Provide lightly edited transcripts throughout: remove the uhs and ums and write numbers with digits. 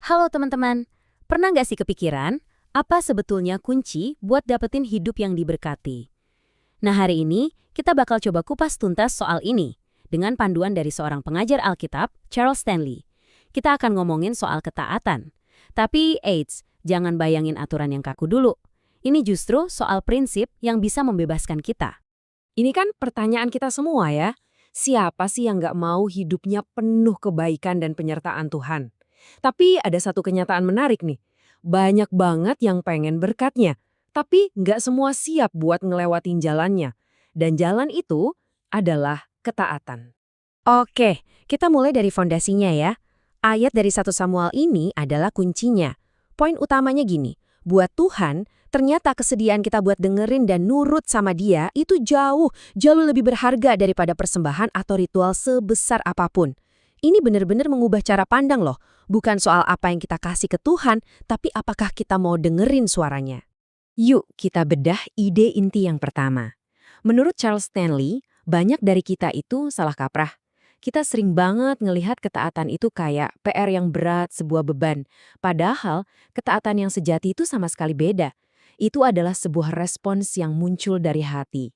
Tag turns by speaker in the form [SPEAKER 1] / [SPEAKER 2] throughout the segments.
[SPEAKER 1] Halo teman-teman, pernah nggak sih kepikiran apa sebetulnya kunci buat dapetin hidup yang diberkati? Nah hari ini kita bakal coba kupas tuntas soal ini dengan panduan dari seorang pengajar Alkitab, Charles Stanley. Kita akan ngomongin soal ketaatan. Tapi eits, jangan bayangin aturan yang kaku dulu. Ini justru soal prinsip yang bisa membebaskan kita.
[SPEAKER 2] Ini kan pertanyaan kita semua ya. Siapa sih yang nggak mau hidupnya penuh kebaikan dan penyertaan Tuhan? Tapi ada satu kenyataan menarik nih. Banyak banget yang pengen berkatnya, tapi nggak semua siap buat ngelewatin jalannya. Dan jalan itu adalah ketaatan.
[SPEAKER 1] Oke, kita mulai dari fondasinya ya. Ayat dari 1 Samuel ini adalah kuncinya. Poin utamanya gini, buat Tuhan, ternyata kesediaan kita buat dengerin dan nurut sama Dia itu jauh lebih berharga daripada persembahan atau ritual sebesar apapun. Ini benar-benar mengubah cara pandang loh, bukan soal apa yang kita kasih ke Tuhan, tapi apakah kita mau dengerin suaranya. Yuk kita bedah ide inti yang pertama. Menurut Charles Stanley, banyak dari kita itu salah kaprah. Kita sering banget ngelihat ketaatan itu kayak PR yang berat, sebuah beban. Padahal, ketaatan yang sejati itu sama sekali beda. Itu adalah sebuah respons yang muncul dari hati.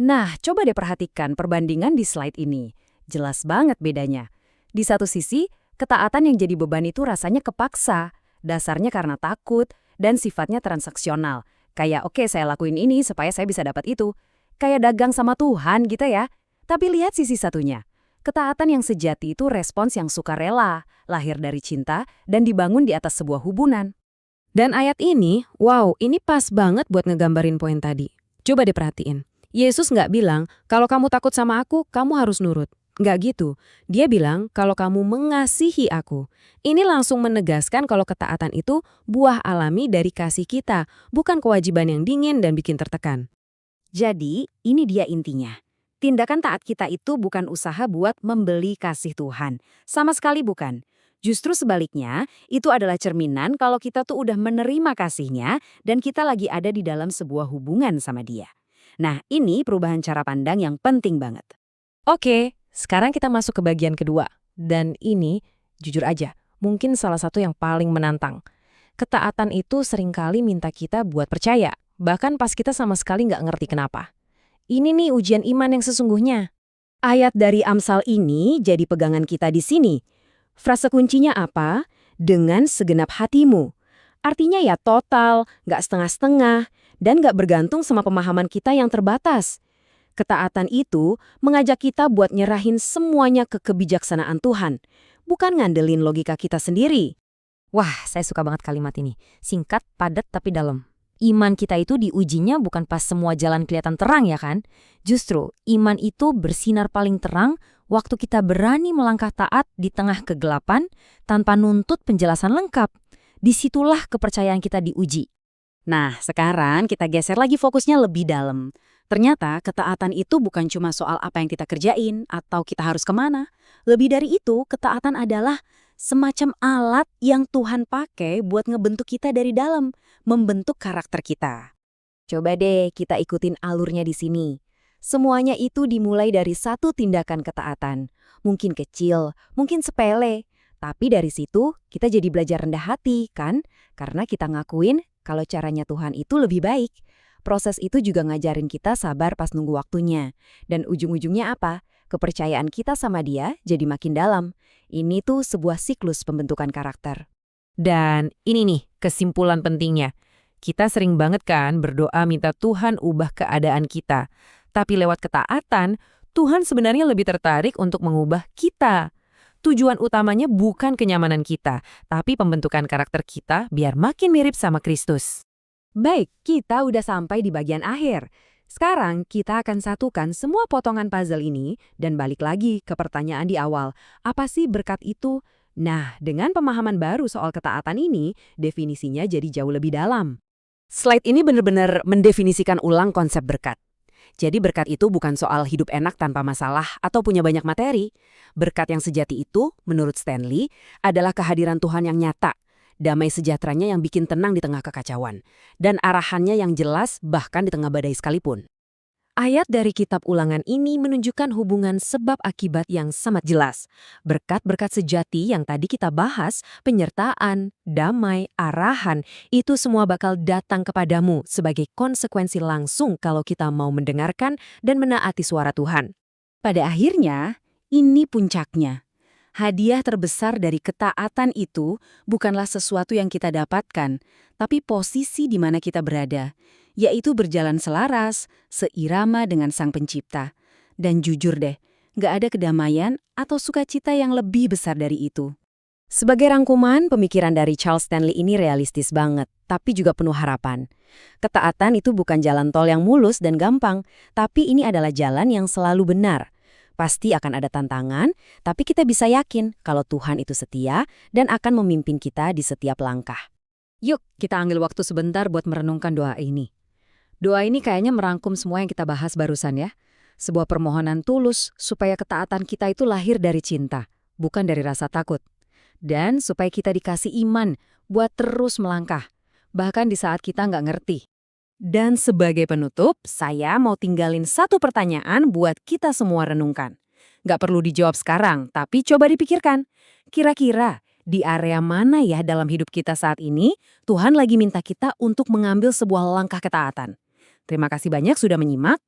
[SPEAKER 1] Nah, coba deh perhatikan perbandingan di slide ini. Jelas banget bedanya. Di satu sisi, ketaatan yang jadi beban itu rasanya kepaksa. Dasarnya karena takut dan sifatnya transaksional. Kayak oke, saya lakuin ini supaya saya bisa dapat itu. Kayak dagang sama Tuhan gitu ya. Tapi lihat sisi satunya. Ketaatan yang sejati itu respons yang sukarela, lahir dari cinta, dan dibangun di atas sebuah hubungan. Dan ayat ini, wow, ini pas banget buat ngegambarin poin tadi. Coba diperhatiin. Yesus nggak bilang, kalau kamu takut sama aku, kamu harus nurut. Nggak gitu. Dia bilang, kalau kamu mengasihi aku. Ini langsung menegaskan kalau ketaatan itu buah alami dari kasih kita, bukan kewajiban yang dingin dan bikin tertekan. Jadi, ini dia intinya. Tindakan taat kita itu bukan usaha buat membeli kasih Tuhan. Sama sekali bukan. Justru sebaliknya, itu adalah cerminan kalau kita tuh udah menerima kasihnya dan kita lagi ada di dalam sebuah hubungan sama Dia. Nah, ini perubahan cara pandang yang penting banget. Oke, sekarang kita masuk ke bagian kedua. Dan ini, jujur aja, mungkin salah satu yang paling menantang. Ketaatan itu seringkali minta kita buat percaya, bahkan pas kita sama sekali nggak ngerti kenapa. Ini nih ujian iman yang sesungguhnya. Ayat dari Amsal ini jadi pegangan kita di sini. Frase kuncinya apa? Dengan segenap hatimu. Artinya ya total, nggak setengah-setengah, dan nggak bergantung sama pemahaman kita yang terbatas. Ketaatan itu mengajak kita buat nyerahin semuanya ke kebijaksanaan Tuhan, bukan ngandelin logika kita sendiri. Wah, saya suka banget kalimat ini. Singkat, padat, tapi dalam. Iman kita itu diujinya bukan pas semua jalan kelihatan terang ya kan? Justru, iman itu bersinar paling terang waktu kita berani melangkah taat di tengah kegelapan tanpa nuntut penjelasan lengkap. Disitulah kepercayaan kita diuji. Nah, sekarang kita geser lagi fokusnya lebih dalam. Ternyata ketaatan itu bukan cuma soal apa yang kita kerjain atau kita harus kemana. Lebih dari itu, ketaatan adalah semacam alat yang Tuhan pakai buat ngebentuk kita dari dalam, membentuk karakter kita. Coba deh kita ikutin alurnya di sini. Semuanya itu dimulai dari satu tindakan ketaatan. Mungkin kecil, mungkin sepele. Tapi dari situ kita jadi belajar rendah hati, kan? Karena kita ngakuin kalau caranya Tuhan itu lebih baik. Proses itu juga ngajarin kita sabar pas nunggu waktunya. Dan ujung-ujungnya apa? Kepercayaan kita sama Dia jadi makin dalam. Ini tuh sebuah siklus pembentukan karakter. Dan ini nih kesimpulan pentingnya. Kita sering banget kan berdoa minta Tuhan ubah keadaan kita. Tapi lewat ketaatan, Tuhan sebenarnya lebih tertarik untuk mengubah kita. Tujuan utamanya bukan kenyamanan kita, tapi pembentukan karakter kita biar makin mirip sama Kristus. Baik, kita udah sampai di bagian akhir. Sekarang kita akan satukan semua potongan puzzle ini dan balik lagi ke pertanyaan di awal. Apa sih berkat itu? Nah, dengan pemahaman baru soal ketaatan ini, definisinya jadi jauh lebih dalam. Slide ini benar-benar mendefinisikan ulang konsep berkat. Jadi berkat itu bukan soal hidup enak tanpa masalah atau punya banyak materi. Berkat yang sejati itu, menurut Stanley, adalah kehadiran Tuhan yang nyata. Damai sejahteranya yang bikin tenang di tengah kekacauan. Dan arahannya yang jelas bahkan di tengah badai sekalipun.
[SPEAKER 2] Ayat dari kitab Ulangan ini menunjukkan hubungan sebab akibat yang sangat jelas. Berkat-berkat sejati yang tadi kita bahas, penyertaan, damai, arahan, itu semua bakal datang kepadamu sebagai konsekuensi langsung kalau kita mau mendengarkan dan menaati suara Tuhan.
[SPEAKER 3] Pada akhirnya, ini puncaknya. Hadiah terbesar dari ketaatan itu bukanlah sesuatu yang kita dapatkan, tapi posisi di mana kita berada, yaitu berjalan selaras, seirama dengan Sang Pencipta. Dan jujur deh, nggak ada kedamaian atau sukacita yang lebih besar dari itu.
[SPEAKER 1] Sebagai rangkuman, pemikiran dari Charles Stanley ini realistis banget, tapi juga penuh harapan. Ketaatan itu bukan jalan tol yang mulus dan gampang, tapi ini adalah jalan yang selalu benar. Pasti akan ada tantangan, tapi kita bisa yakin kalau Tuhan itu setia dan akan memimpin kita di setiap langkah.
[SPEAKER 2] Yuk, kita ambil waktu sebentar buat merenungkan doa ini. Doa ini kayaknya merangkum semua yang kita bahas barusan ya. Sebuah permohonan tulus supaya ketaatan kita itu lahir dari cinta, bukan dari rasa takut. Dan supaya kita dikasih iman buat terus melangkah, bahkan di saat kita nggak ngerti. Dan sebagai penutup, saya mau tinggalin satu pertanyaan buat kita semua renungkan. Nggak perlu dijawab sekarang, tapi coba dipikirkan. Kira-kira di area mana ya dalam hidup kita saat ini, Tuhan lagi minta kita untuk mengambil sebuah langkah ketaatan? Terima kasih banyak sudah menyimak.